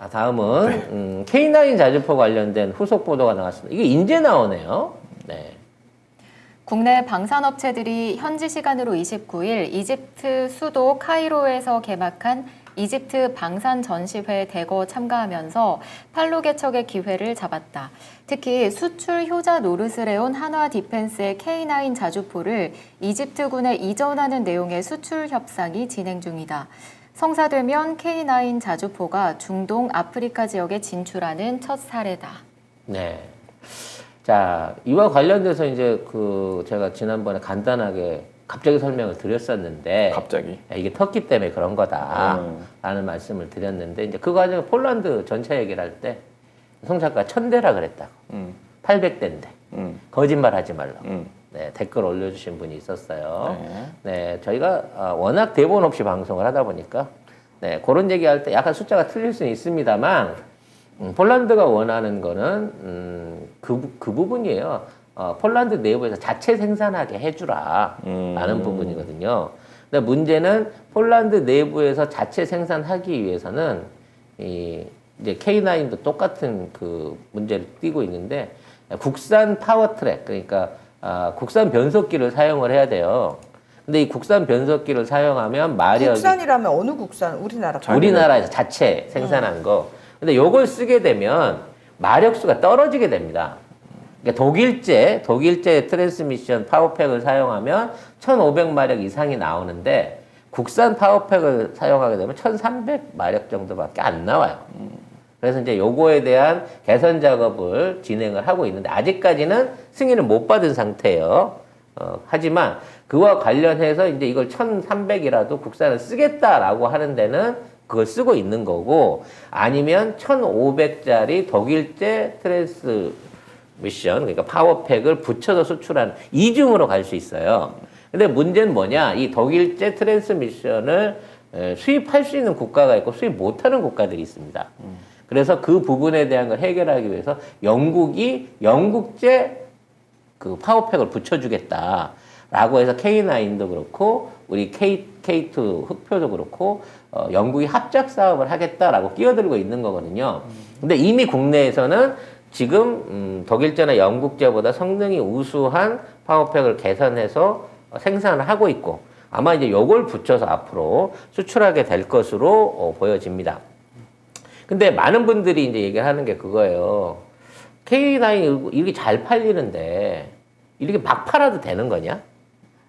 다음은 K9 자주포 관련된 후속 보도가 나왔습니다. 이게 인제 나오네요. 네. 국내 방산업체들이 현지 시간으로 29일 이집트 수도 카이로에서 개막한 이집트 방산 전시회에 대거 참가하면서 판로 개척의 기회를 잡았다. 특히 수출 효자 노릇을 해온 한화 디펜스의 K9 자주포를 이집트군에 이전하는 내용의 수출 협상이 진행 중이다. 성사되면 K9 자주포가 중동 아프리카 지역에 진출하는 첫 사례다. 네. 자, 이와 관련돼서 이제 제가 지난번에 간단하게 갑자기 설명을 드렸었는데. 갑자기? 이게 터키 때문에 그런 거다라는 말씀을 드렸는데, 이제 그 과정에 폴란드 전체 얘기를 할 때, 송 작가 1000대라 그랬다고. 800대인데. 거짓말 하지 말라고. 네, 댓글 올려주신 분이 있었어요. 네, 저희가 워낙 대본 없이 방송을 하다 보니까, 네, 그런 얘기할 때 약간 숫자가 틀릴 수는 있습니다만, 폴란드가 원하는 거는 그 부분이에요. 폴란드 내부에서 자체 생산하게 해주라 라는 부분이거든요. 근데 문제는 폴란드 내부에서 자체 생산하기 위해서는 이제 K9도 똑같은 그 문제를 띠고 있는데, 국산 파워트랙, 그러니까 국산 변속기를 사용을 해야 돼요. 근데 이 국산 변속기를 사용하면 마력이 국산이라면 어느 국산? 우리나라에서 자체 생산한 거. 근데 요걸 쓰게 되면 마력수가 떨어지게 됩니다. 그러니까 독일제 트랜스미션 파워팩을 사용하면 1500마력 이상이 나오는데, 국산 파워팩을 사용하게 되면 1300마력 정도밖에 안 나와요. 그래서 이제 요거에 대한 개선 작업을 진행을 하고 있는데, 아직까지는 승인을 못 받은 상태예요. 하지만 그와 관련해서 이제 이걸 1300이라도 국산을 쓰겠다라고 하는 데는 그걸 쓰고 있는 거고, 아니면 1500짜리 독일제 트랜스미션, 그러니까 파워팩을 붙여서 수출하는 이중으로 갈 수 있어요. 근데 문제는 뭐냐, 이 독일제 트랜스미션을 수입할 수 있는 국가가 있고 수입 못하는 국가들이 있습니다. 그래서 그 부분에 대한 걸 해결하기 위해서 영국이 영국제 그 파워팩을 붙여주겠다라고 해서 K9도 그렇고 우리 K2 흑표도 그렇고 영국이 합작 사업을 하겠다라고 끼어들고 있는 거거든요. 근데 이미 국내에서는 지금 독일제나 영국제보다 성능이 우수한 파워팩을 개선해서 생산을 하고 있고, 아마 이제 요걸 붙여서 앞으로 수출하게 될 것으로 보여집니다. 근데 많은 분들이 이제 얘기를 하는 게 그거예요. K9 이렇게 잘 팔리는데 이렇게 막 팔아도 되는 거냐?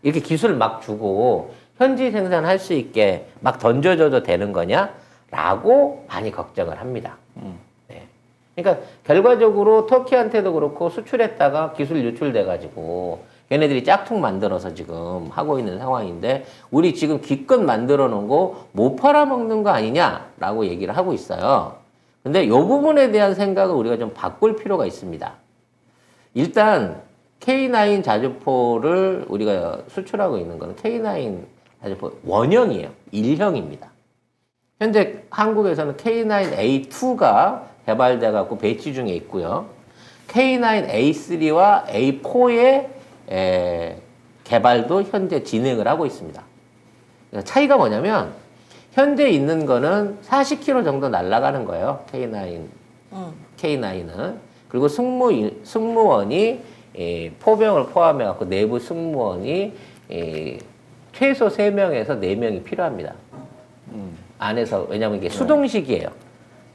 이렇게 기술 막 주고 현지 생산할 수 있게 막 던져줘도 되는 거냐? 라고 많이 걱정을 합니다. 네. 그러니까 결과적으로 터키한테도 그렇고 수출했다가 기술 유출돼가지고 걔네들이 짝퉁 만들어서 지금 하고 있는 상황인데, 우리 지금 기껏 만들어 놓은 거 못 팔아먹는 거 아니냐라고 얘기를 하고 있어요. 근데 이 부분에 대한 생각을 우리가 좀 바꿀 필요가 있습니다. 일단 K9 자주포를 우리가 수출하고 있는 거는 K9 자주포 원형이에요. 1형입니다. 현재 한국에서는 K9A2가 개발돼 갖고 배치 중에 있고요. K9A3와 A4의 개발도 현재 진행을 하고 있습니다. 차이가 뭐냐면 현재 있는 거는 40km 정도 날아가는 거예요. K9은. 그리고 승무원이 포병을 포함해 갖고 내부 승무원이 최소 3명에서 4명이 필요합니다. 안에서. 왜냐면 이게 수동식이에요.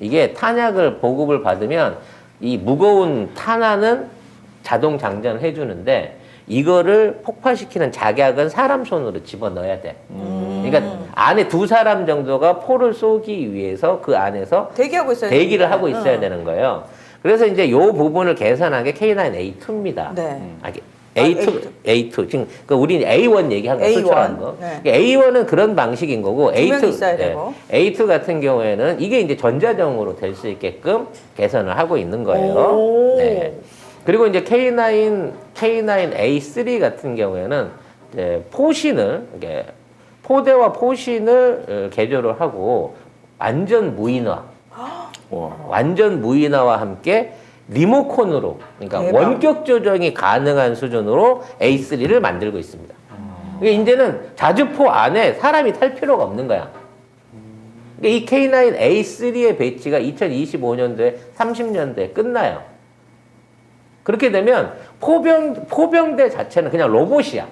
이게 탄약을 보급을 받으면 이 무거운 탄환은 자동 장전을 해주는데, 이거를 폭파시키는 작약은 사람 손으로 집어넣어야 돼. 그러니까 안에 2사람 정도가 포를 쏘기 위해서 그 안에서 대기를 하고 있어야 되는 거예요. 그래서 이제 요 부분을 개선한 게 K9A2입니다. 네. A2. 지금 우리는 A1 얘기한 거, 수출한 거. 네. A1은 그런 방식인 거고, 되고. A2 같은 경우에는 이게 이제 전자정으로 될 수 있게끔 개선을 하고 있는 거예요. 네. 그리고 이제 K9A3 같은 경우에는 이제 포대와 포신을 개조를 하고 완전 무인화와 함께 리모컨으로, 그러니까 대박. 원격 조정이 가능한 수준으로 A3를 만들고 있습니다. 이게 이제는 자주포 안에 사람이 탈 필요가 없는 거야. 그러니까 이 K9A3의 배치가 2025년도에 30년대에 끝나요. 그렇게 되면 포병대 자체는 그냥 로봇이야.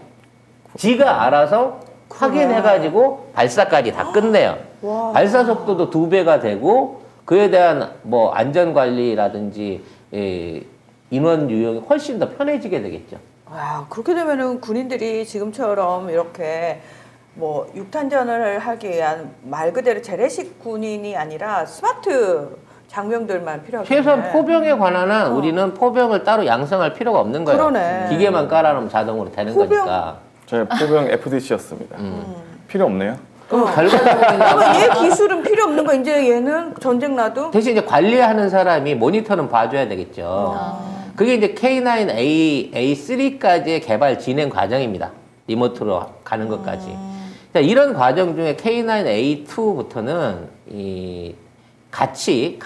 지가 알아서 확인해가지고 발사까지 다 끝내요. 와. 발사 속도도 2배가 되고 그에 대한 뭐 안전 관리라든지 인원 유용이 훨씬 더 편해지게 되겠죠. 와, 그렇게 되면은 군인들이 지금처럼 이렇게 뭐 육탄전을 하기 위한 말 그대로 재래식 군인이 아니라 스마트 장병들만 필요하겠네. 최소한 포병에 관한 한 우리는 포병을 따로 양성할 필요가 없는 거예요. 그러네. 기계만 깔아놓으면 자동으로 되는 포병? 거니까. 저희 포병 FDC였습니다. 필요 없네요. 그럼 결과적으로는 그러면 얘 기술은 필요 없는 거 이제 얘는 전쟁 나도 대신 이제 관리하는 사람이 모니터는 봐줘야 되겠죠. 그게 이제 K9A3까지의 개발 진행 과정입니다. 리모트로 가는 것까지. 자, 이런 과정 중에 K9A2부터는 같이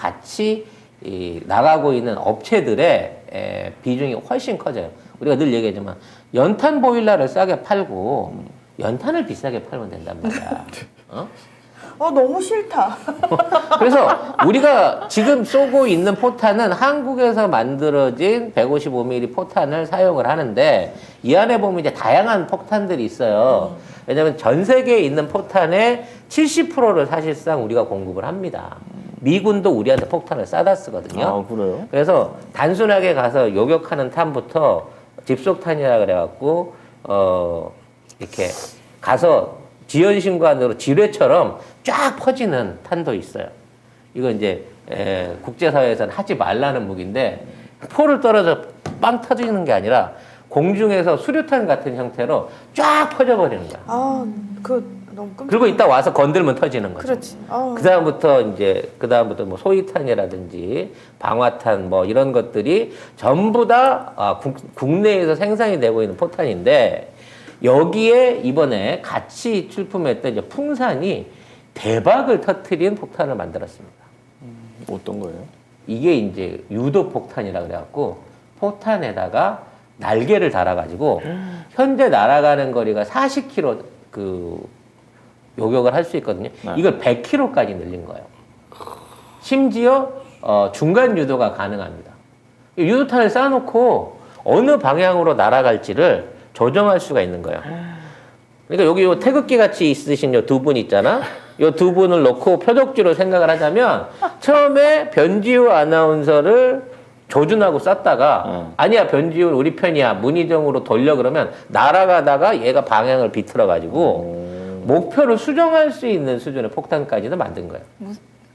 나가고 있는 업체들의 비중이 훨씬 커져요. 우리가 늘 얘기하지만 연탄 보일러를 싸게 팔고 연탄을 비싸게 팔면 된단 말이야. 어? 너무 싫다. 그래서 우리가 지금 쏘고 있는 포탄은 한국에서 만들어진 155mm 포탄을 사용을 하는데 이 안에 보면 이제 다양한 폭탄들이 있어요. 왜냐하면 전 세계에 있는 포탄의 70%를 사실상 우리가 공급을 합니다. 미군도 우리한테 폭탄을 싸다 쓰거든요. 아, 그래요? 그래서 단순하게 가서 요격하는 탄부터 집속탄이라 그래갖고 이렇게 가서 지연신관으로 지뢰처럼 쫙 퍼지는 탄도 있어요. 이거 이제 국제사회에서는 하지 말라는 무기인데 포를 떨어져 빵 터지는 게 아니라 공중에서 수류탄 같은 형태로 쫙 퍼져버리는 거야. 너무 끔찍. 그리고 이따 와서 건들면 터지는 거죠. 그렇지. 그다음부터 뭐 소위탄이라든지 방화탄 뭐 이런 것들이 전부 다 국내에서 생산이 되고 있는 포탄인데 여기에 이번에 같이 출품했던 이제 풍산이 대박을 터뜨린 폭탄을 만들었습니다. 어떤 거예요? 이게 이제 유도 폭탄이라 그래갖고 포탄에다가 날개를 달아가지고 현재 날아가는 거리가 40km 요격을 할 수 있거든요. 네. 이걸 100km까지 늘린 거예요. 심지어 중간 유도가 가능합니다. 유도탄을 쌓아놓고 어느 방향으로 날아갈지를 조정할 수가 있는 거예요. 그러니까 여기 요 태극기 같이 있으신 요 두 분 있잖아. 요 두 분을 놓고 표적지로 생각을 하자면 처음에 변지우 아나운서를 조준하고 쐈다가 아니야 변지우 우리 편이야 문희정으로 돌려 그러면 날아가다가 얘가 방향을 비틀어 가지고 목표를 수정할 수 있는 수준의 폭탄까지도 만든 거예요.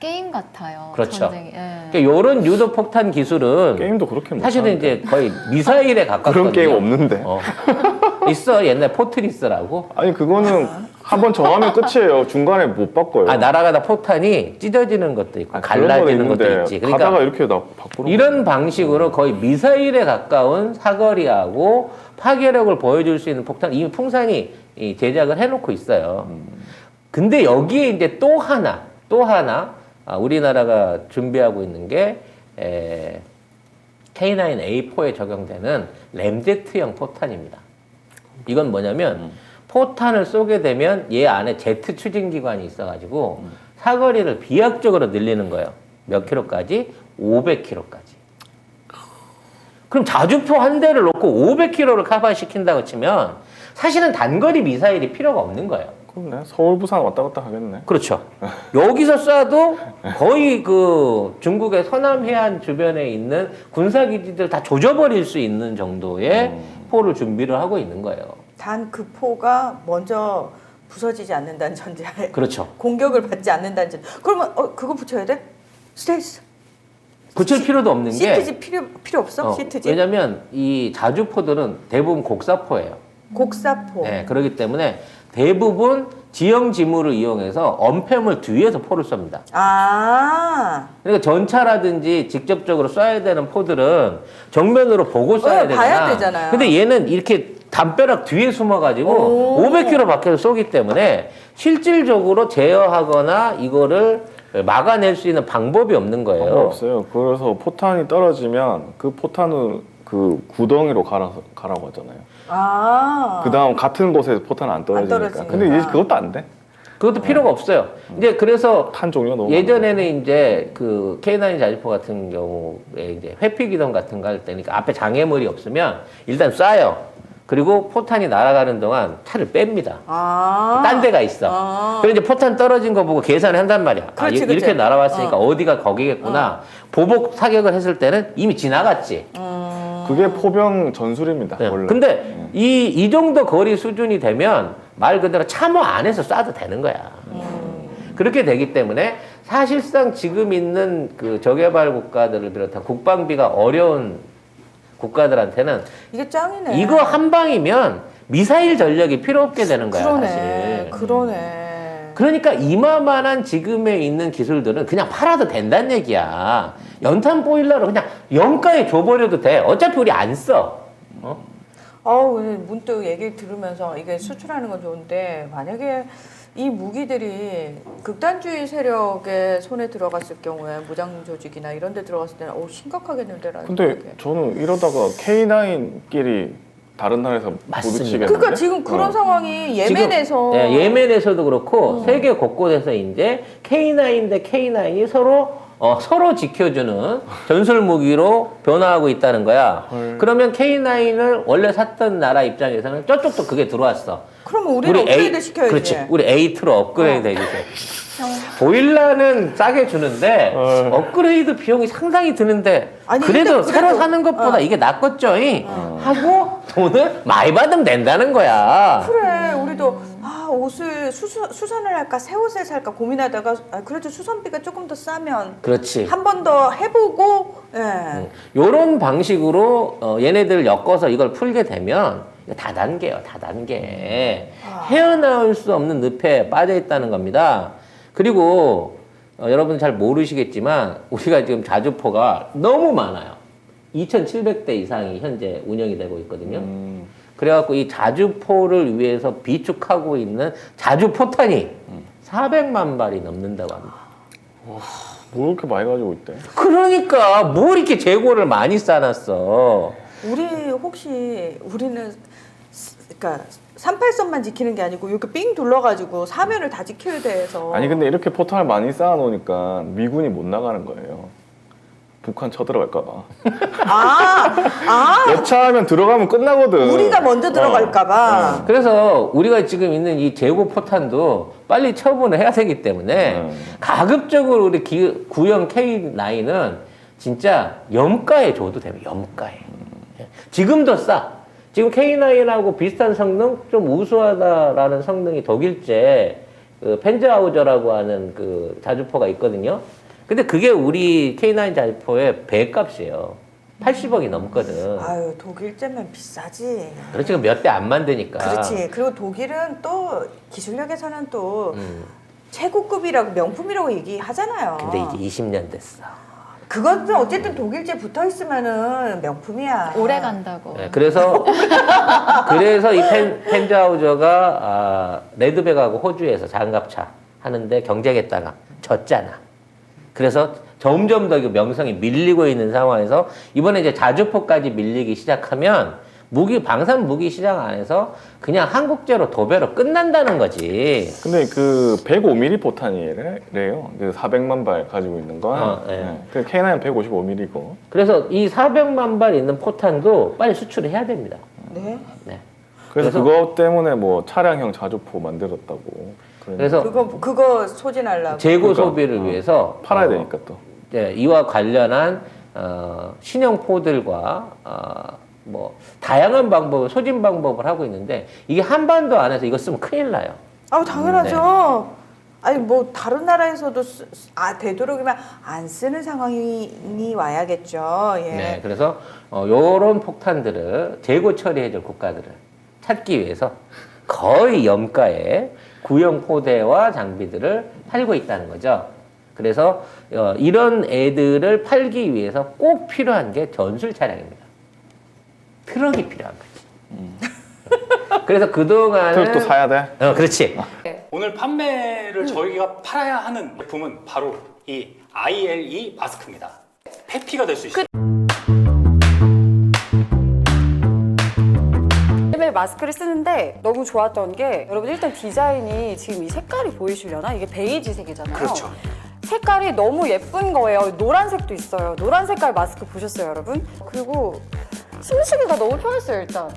게임 같아요. 그렇죠. 전쟁이. 그러니까 이런 유도 폭탄 기술은 게임도 그렇게 못 사실은 하는데. 이제 거의 미사일에 가깝거든요. 그런 게임 없는데. 있어 옛날 포트리스라고. 아니 그거는 한번 정하면 끝이에요. 중간에 못 바꿔요. 날아가다 포탄이 찢어지는 것도 있고 갈라지는 것도 있지. 가다가 그러니까 이렇게 밖으로 이런 방식으로 거의 미사일에 가까운 사거리하고 파괴력을 보여줄 수 있는 폭탄 이미 풍산이 제작을 해놓고 있어요. 근데 여기에 이제 또 하나 우리나라가 준비하고 있는 게 K9A4에 적용되는 램제트형 포탄입니다. 이건 뭐냐면 포탄을 쏘게 되면 얘 안에 제트 추진기관이 있어가지고 사거리를 비약적으로 늘리는 거예요. 몇 킬로까지? 500킬로까지. 그럼 자주포 한 대를 놓고 500킬로를 커버시킨다고 치면 사실은 단거리 미사일이 필요가 없는 거예요. 그렇네. 서울 부산 왔다 갔다 하겠네. 그렇죠. 여기서 쏴도 거의 중국의 서남 해안 주변에 있는 군사기지들 다 조져버릴 수 있는 정도의 포를 준비를 하고 있는 거예요. 단 그 포가 먼저 부서지지 않는다는 전제하에 그렇죠. 공격을 받지 않는다는 전제. 그러면 그거 붙여야 돼? 스텔스. 붙일 필요도 없는 게 시트지 필요 없어? 시트지. 왜냐면 이 자주포들은 대부분 곡사포예요. 곡사포. 네, 그렇기 때문에 대부분 지형 지물을 이용해서 엄폐물 뒤에서 포를 쏩니다. 그러니까 전차라든지 직접적으로 쏴야 되는 포들은 정면으로 보고 쏴야 되잖아. 봐야 되잖아요. 근데 얘는 이렇게 담벼락 뒤에 숨어가지고 500km 밖에서 쏘기 때문에 실질적으로 제어하거나 이거를 막아낼 수 있는 방법이 없는 거예요. 방법 없어요. 그래서 포탄이 떨어지면 그 포탄을 그 구덩이로 가라고 하잖아요. 그 다음 같은 곳에 포탄은 안 떨어지니까. 떨어지니까. 근데 이제 그것도 안 돼. 그것도 필요가 없어요. 이제 그래서 탄 종류가 너무 예전에는 이제 그 K9 자주포 같은 경우에 이제 회피 기동 같은 거 할 때니까 앞에 장애물이 없으면 일단 쏴요. 그리고 포탄이 날아가는 동안 차를 뺍니다. 딴 데가 있어. 그래서 이제 포탄 떨어진 거 보고 계산을 한단 말이야. 그렇지, 이렇게 그렇지. 날아왔으니까 어디가 거기겠구나. 보복 사격을 했을 때는 이미 지나갔지. 그게 포병 전술입니다. 네. 원래. 근데 이 정도 거리 수준이 되면 말 그대로 참호 안에서 쏴도 되는 거야. 그렇게 되기 때문에 사실상 지금 있는 그 저개발 국가들을 비롯한 국방비가 어려운 국가들한테는 이게 짱이네. 이거 한 방이면 미사일 전력이 필요 없게 되는 거야, 그러네. 사실. 그러네. 그러니까 이마만한 지금에 있는 기술들은 그냥 팔아도 된다는 얘기야. 연탄 보일러로 그냥 영가에 줘버려도 돼. 어차피 우리 안 써. 오늘 문득 얘기를 들으면서 이게 수출하는 건 좋은데 만약에 이 무기들이 극단주의 세력의 손에 들어갔을 경우에 무장 조직이나 이런 데 들어갔을 때는 심각하겠는데라는 근데 생각이. 저는 이러다가 K9끼리 다른 나라에서 맞습니다. 부딪히겠는데. 그러니까 지금 그런 상황이 예멘에서 지금, 예멘에서도 그렇고 세계 곳곳에서 이제 K9 대 K9이 서로 지켜주는 전술 무기로 변화하고 있다는 거야. 그러면 K9을 원래 샀던 나라 입장에서는 저쪽도 그게 들어왔어. 그러면 우리는 업그레이드 시켜야지. 그렇지. 우리 A2로 업그레이드 해주세요. 보일러는 싸게 주는데 업그레이드 비용이 상당히 드는데 아니, 그래도 근데 새로 그래도- 사는 것보다 이게 낫겠죠? 하고 돈을 많이 받으면 된다는 거야. 그래 우리도 옷을 수선을 할까 새 옷을 살까 고민하다가 그래도 수선비가 조금 더 싸면 그렇지. 한 번 더 해보고 요런 방식으로 얘네들 엮어서 이걸 풀게 되면 이거 다단계예요. 다단계. 헤어나올 수 없는 늪에 빠져 있다는 겁니다. 그리고 여러분 잘 모르시겠지만 우리가 지금 자주포가 너무 많아요. 2,700대 이상이 현재 운영이 되고 있거든요. 그래갖고 이 자주포를 위해서 비축하고 있는 자주포탄이 400만 발이 넘는다고 합니다. 뭐 이렇게 많이 가지고 있대? 그러니까 뭘 이렇게 재고를 많이 쌓아놨어. 우리는 그러니까 38선만 지키는 게 아니고 이렇게 삥 둘러가지고 사면을 다 지켜야 돼서. 아니 근데 이렇게 포탄을 많이 쌓아놓으니까 미군이 못 나가는 거예요. 북한 쳐들어갈까봐. 여차하면 들어가면 끝나거든. 우리가 먼저 들어갈까봐. 그래서 우리가 지금 있는 이 재고 포탄도 빨리 처분을 해야 되기 때문에 가급적으로 우리 구형 K9은 진짜 염가에 줘도 되면 염가에. 지금도 싸. 지금 K9하고 비슷한 성능, 좀 우수하다라는 성능이 독일제 그 펜즈하우저라고 하는 그 자주포가 있거든요. 근데 그게 우리 K9 자주포의 배값이에요. 80억이 넘거든. 아유 독일제면 비싸지. 그렇지, 몇 대 안 만드니까. 그렇지. 그리고 독일은 또 기술력에서는 또 최고급이라고 명품이라고 얘기하잖아요. 근데 이제 20년 됐어. 그것도 어쨌든 독일제 붙어 있으면은 명품이야. 오래 간다고. 네, 그래서 이 펜즈하우저가 레드백하고 호주에서 장갑차 하는데 경쟁했다가 졌잖아. 그래서 점점 더 명성이 밀리고 있는 상황에서 이번에 이제 자주포까지 밀리기 시작하면 방산 무기 시장 안에서 그냥 한국제로 도배로 끝난다는 거지. 근데 그 105mm 포탄이래요. 그 400만 발 가지고 있는 건. 네. 그 K9은 155mm고. 그래서 이 400만 발 있는 포탄도 빨리 수출을 해야 됩니다. 네. 네. 그래서 그거 때문에 뭐 차량형 자주포 만들었다고. 그래서 그거 소진하려고. 재고 그러니까, 소비를 위해서 팔아야 되니까 또. 이와 관련한 신형포들과 뭐 다양한 방법, 소진 방법을 하고 있는데 이게 한반도 안에서 이거 쓰면 큰일 나요. 당연하죠. 아니 뭐 다른 나라에서도 되도록이면 안 쓰는 상황이 와야겠죠. 예. 네, 그래서 요런 폭탄들을 재고 처리해줄 국가들을 찾기 위해서 거의 염가에 구형 포대와 장비들을 팔고 있다는 거죠. 그래서 이런 애들을 팔기 위해서 꼭 필요한 게 전술 차량입니다. 트럭이 필요한 거지. 그래서 그동안은 트럭도 사야 돼? 그렇지. 오늘 판매를 저희가 팔아야 하는 제품은 바로 이 ILE 마스크입니다. 회피가 될 수 있어요. 마스크를 쓰는데 너무 좋았던 게 여러분 일단 디자인이 지금 이 색깔이 보이시려나? 이게 베이지색이잖아요. 그렇죠. 색깔이 너무 예쁜 거예요. 노란색도 있어요. 노란 색깔 마스크 보셨어요, 여러분? 그리고 숨쉬기가 너무 편했어요, 일단.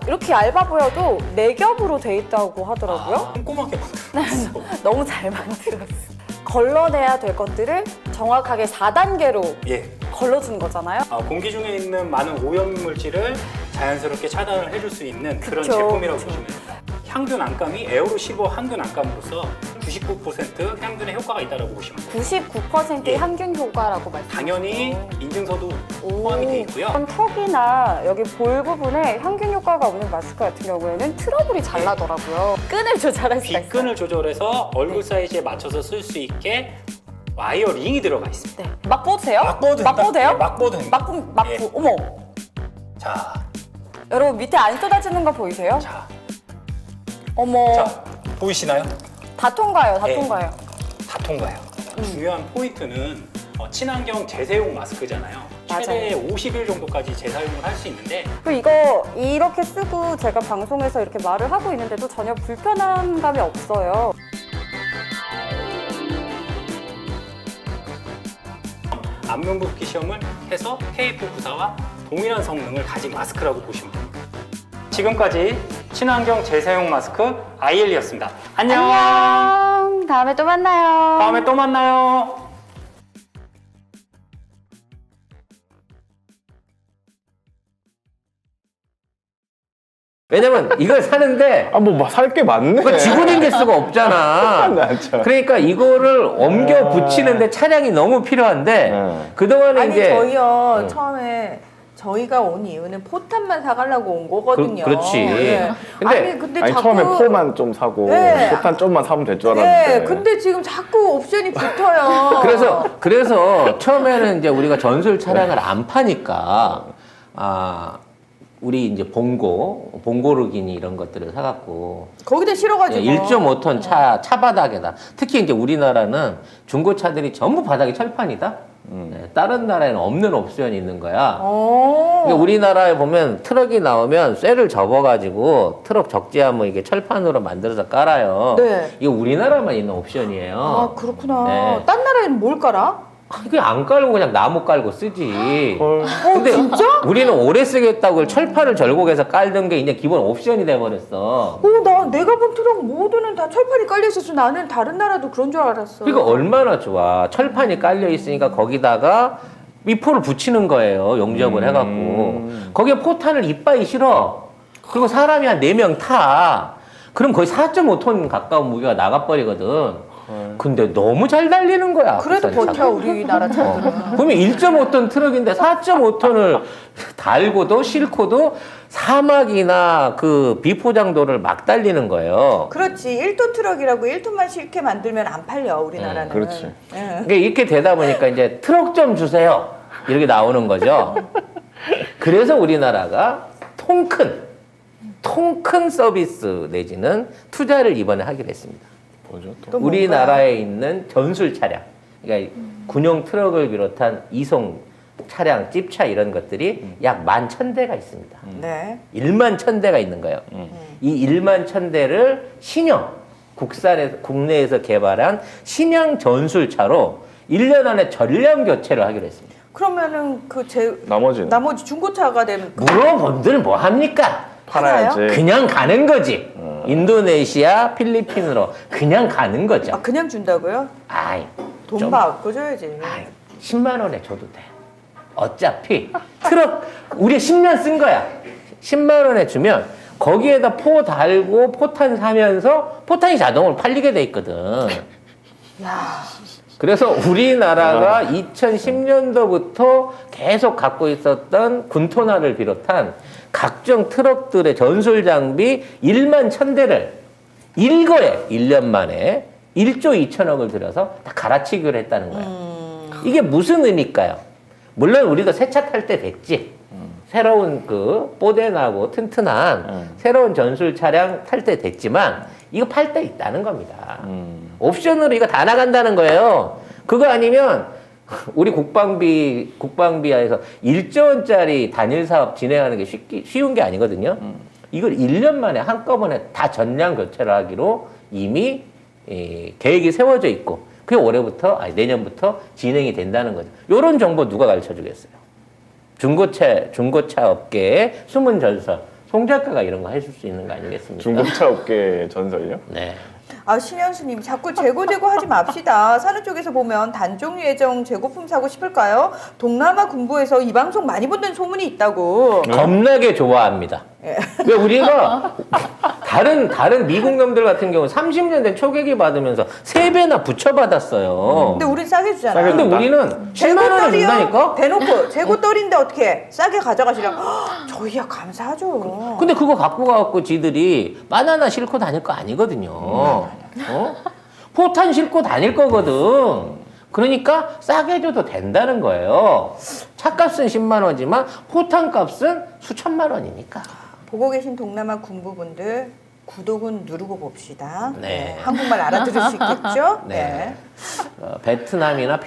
이렇게 얇아 보여도 4겹으로 돼 있다고 하더라고요. 꼼꼼하게 만들었어. 너무 잘 만들었어. 걸러내야 될 것들을 정확하게 4단계로 예. 걸러주는 거잖아요. 공기 중에 있는 많은 오염 물질을 자연스럽게 차단을 해줄 수 있는 그런 그쵸, 제품이라고 그쵸. 보시면 됩니다. 향균 안감이 에어로 15 향균 안감으로서 99% 향균의 효과가 있다고 보시면 돼요. 99%의 예. 향균 효과라고 말씀하셨어요. 당연히 인증서도 포함이 되어 있고요. 그럼 턱이나 여기 볼 부분에 향균 효과가 없는 마스크 같은 경우에는 트러블이 잘 나더라고요. 끈을 조절할 수가 있어요. 빗끈을 조절해서 얼굴 사이즈에 맞춰서 쓸 수 있게 와이어 링이 들어가 있습니다. 네. 맛보도 돼요? 맛보도 된다. 맛보도 돼요? 예, 맛보도 됩니다. 맛보. 예. 어머. 자, 여러분 밑에 안 쏟아지는 거 보이세요? 자, 어머. 자, 보이시나요? 다 통과해요. 다 예. 통과해요. 다 통과해요. 중요한 포인트는 친환경 재사용 마스크잖아요. 최대 50일 정도까지 재사용을 할 수 있는데 그리고 이거 이렇게 쓰고 제가 방송에서 이렇게 말을 하고 있는데도 전혀 불편한 감이 없어요. 안면 붓기 시험을 해서 테이프 부사와 동일한 성능을 가진 마스크라고 보시면 됩니다. 지금까지 친환경 재사용 마스크 IL이었습니다. 안녕. 안녕. 다음에 또 만나요. 다음에 또 만나요. 왜냐면 이걸 사는데 뭐 살 게 많네. 그거 지고 댕길 수가 없잖아. 맞죠. 그러니까 이거를 옮겨 붙이는데 차량이 너무 필요한데 네. 그동안에 아니 이제 저희요 처음에 저희가 온 이유는 포탄만 사가려고 온 거거든요. 그렇지. 예. 근데 근데 아니 자꾸 처음에 포만 좀 사고 네. 포탄 좀만 사면 될 줄 알았는데. 네, 근데 지금 자꾸 옵션이 붙어요. 그래서 처음에는 이제 우리가 전술 차량을 안 파니까 우리 이제 봉고르기니 이런 것들을 사갖고 거기다 실어가지고 1.5톤 차 바닥에다 특히 이제 우리나라는 중고차들이 전부 바닥이 철판이다. 네, 다른 나라에는 없는 옵션이 있는 거야. 그러니까 우리나라에 보면 트럭이 나오면 쇠를 접어가지고 트럭 적재하면 이게 철판으로 만들어서 깔아요. 네. 이게 우리나라만 있는 옵션이에요. 아 그렇구나. 네. 딴 나라에는 뭘 깔아? 그냥 안 깔고 그냥 나무 깔고 쓰지. 헐. 근데 우리는 오래 쓰겠다고 철판을 절곡해서 깔던 게 이제 기본 옵션이 돼버렸어. 내가 본 트럭 모두는 다 철판이 깔려 있어서 나는 다른 나라도 그런 줄 알았어. 그러니까 얼마나 좋아. 철판이 깔려 있으니까 거기다가 미포를 붙이는 거예요. 용접을 해갖고. 거기에 포탄을 이빠이 실어. 그리고 사람이 한 4명 타. 그럼 거의 4.5톤 가까운 무게가 나가버리거든. 근데 너무 잘 달리는 거야. 그래도 국산 버텨 차가. 우리나라 차들은. 그러면 1.5톤 트럭인데 4.5톤을 달고도 싣고도 사막이나 그 비포장도를 막 달리는 거예요. 그렇지. 1톤 트럭이라고 1톤만 실게 만들면 안 팔려 우리나라는. 그렇지. 예. 그러니까 이렇게 되다 보니까 이제 트럭 좀 주세요. 이렇게 나오는 거죠. 그래서 우리나라가 통 큰 서비스 내지는 투자를 이번에 하기로 했습니다. 뭐죠? 또? 또 우리나라에 있는 전술 차량, 그러니까 군용 트럭을 비롯한 이송 차량, 찝차 이런 것들이 약 11,000대가 있습니다. 네. 11,000대가 있는 거예요. 이 11,000대를 신형, 국내에서 개발한 신형 전술차로 1년 안에 전량 교체를 하기로 했습니다. 그러면은 나머지는 나머지 중고차가 되면 물어본들 뭐 합니까? 팔아야지. 그냥 가는 거지. 인도네시아, 필리핀으로 그냥 가는 거죠. 그냥 준다고요? 아이, 돈 좀- 바꿔줘야지. 아이, 10만 원에 줘도 돼. 어차피 트럭 우리 10년 쓴 거야. 10만 원에 주면 거기에다 포 달고 포탄 사면서 포탄이 자동으로 팔리게 돼 있거든. 그래서 우리나라가 2010년도부터 계속 갖고 있었던 군토나를 비롯한 각종 트럭들의 전술 장비 1만 1,000대를 일거에 1년 만에 1조 2천억을 들여서 다 갈아치기로 했다는 거야. 이게 무슨 의미일까요? 물론 우리도 새 차 탈 때 됐지. 새로운 그 뽀대나고 튼튼한 새로운 전술 차량 탈 때 됐지만 이거 팔 때 있다는 겁니다. 옵션으로 이거 다 나간다는 거예요. 그거 아니면 우리 국방비에서 1조 원짜리 단일 사업 진행하는 게 쉬운 게 아니거든요. 이걸 1년 만에 한꺼번에 다 전량 교체를 하기로 이미 계획이 세워져 있고 그게 내년부터 진행이 된다는 거죠. 이런 정보 누가 가르쳐 주겠어요? 중고차 업계의 숨은 전설, 송 작가가 이런 거 해줄 수 있는 거 아니겠습니까? 중고차 업계 전설이요? 네. 아, 신현수님 자꾸 재고 하지 맙시다. 사는 쪽에서 보면 단종 예정 재고품 사고 싶을까요? 동남아 군부에서 이 방송 많이 본다는 소문이 있다고. 겁나게 좋아합니다. 왜 우리가 다른 미국 놈들 같은 경우 30년 된 초계기 받으면서 3배나 붙여받았어요. 근데 우린 싸게 주잖아요. 근데 우리는 10만 원을 준다니까? 대놓고 재고떨인데 어떻게 싸게 가져가시려? 저희야 감사하죠. 근데 그거 갖고 가갖고 지들이 바나나 싣고 다닐 거 아니거든요. 포탄 싣고 다닐 거거든. 그러니까 싸게 줘도 된다는 거예요. 차값은 10만 원이지만 포탄 값은 수천만 원이니까. 보고 계신 동남아 군부분들 구독은 누르고 봅시다. 네. 한국말 알아들을 수 있겠죠? 네. 베트남이나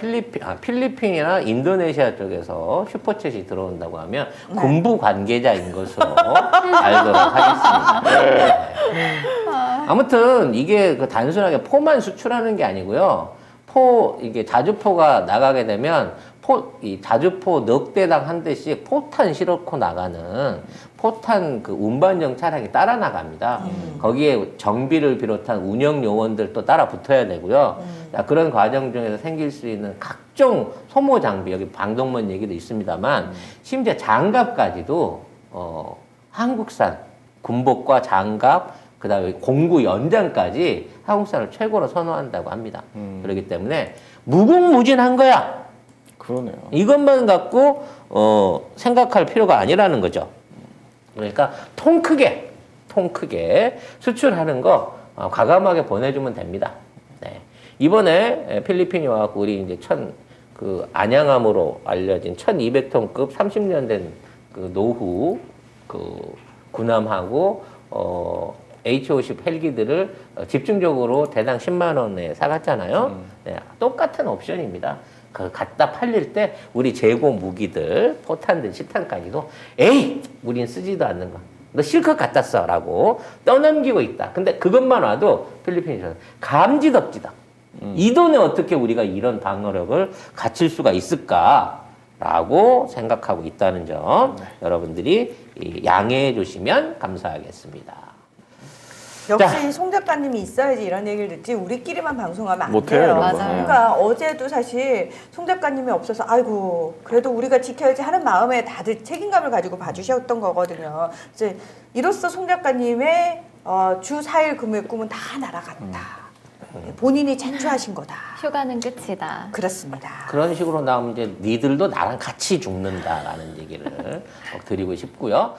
필리핀이나 인도네시아 쪽에서 슈퍼챗이 들어온다고 하면 군부 관계자인 것으로 알도록 하겠습니다. 네. 아무튼 이게 그 단순하게 포만 수출하는 게 아니고요. 이게 자주포가 나가게 되면 이 자주포 넉 대당 한 대씩 포탄 실어놓고 나가는 포탄 그 운반용 차량이 따라 나갑니다. 거기에 정비를 비롯한 운영 요원들도 따라 붙어야 되고요. 자, 그런 과정 중에서 생길 수 있는 각종 소모 장비, 여기 방독면 얘기도 있습니다만 심지어 장갑까지도 한국산 군복과 장갑, 그다음에 공구 연장까지 한국산을 최고로 선호한다고 합니다. 그렇기 때문에 무궁무진한 거야. 그러네요. 이것만 갖고 생각할 필요가 아니라는 거죠. 그러니까 통 크게 수출하는 거 과감하게 보내주면 됩니다. 네. 이번에 필리핀이 와갖고 우리 이제 안양함으로 알려진 1200톤급 30년 된 그 노후 군함하고 H-50 헬기들을 집중적으로 대당 10만 원에 사갔잖아요. 네, 똑같은 옵션입니다. 갖다 팔릴 때 우리 재고 무기들, 포탄들, 실탄까지도 에이! 우린 쓰지도 않는 거. 너 실컷 갖다 써라고 떠넘기고 있다. 근데 그것만 와도 필리핀에서는 감지덕지다. 이 돈에 어떻게 우리가 이런 방어력을 갖출 수가 있을까라고 생각하고 있다는 점 여러분들이 양해해 주시면 감사하겠습니다. 역시 송 작가님이 있어야지 이런 얘기를 듣지 우리끼리만 방송하면 안 못해요, 돼요. 이런 거. 맞아요. 그러니까 어제도 사실 송 작가님이 없어서 아이고 그래도 우리가 지켜야지 하는 마음에 다들 책임감을 가지고 봐주셨던 거거든요. 이제 이로써 송 작가님의 주 4일 근무의 꿈은 다 날아갔다. 본인이 찬주하신 거다. 휴가는 끝이다. 그렇습니다. 그런 식으로 나오면 이제 니들도 나랑 같이 죽는다라는 얘기를 드리고 싶고요.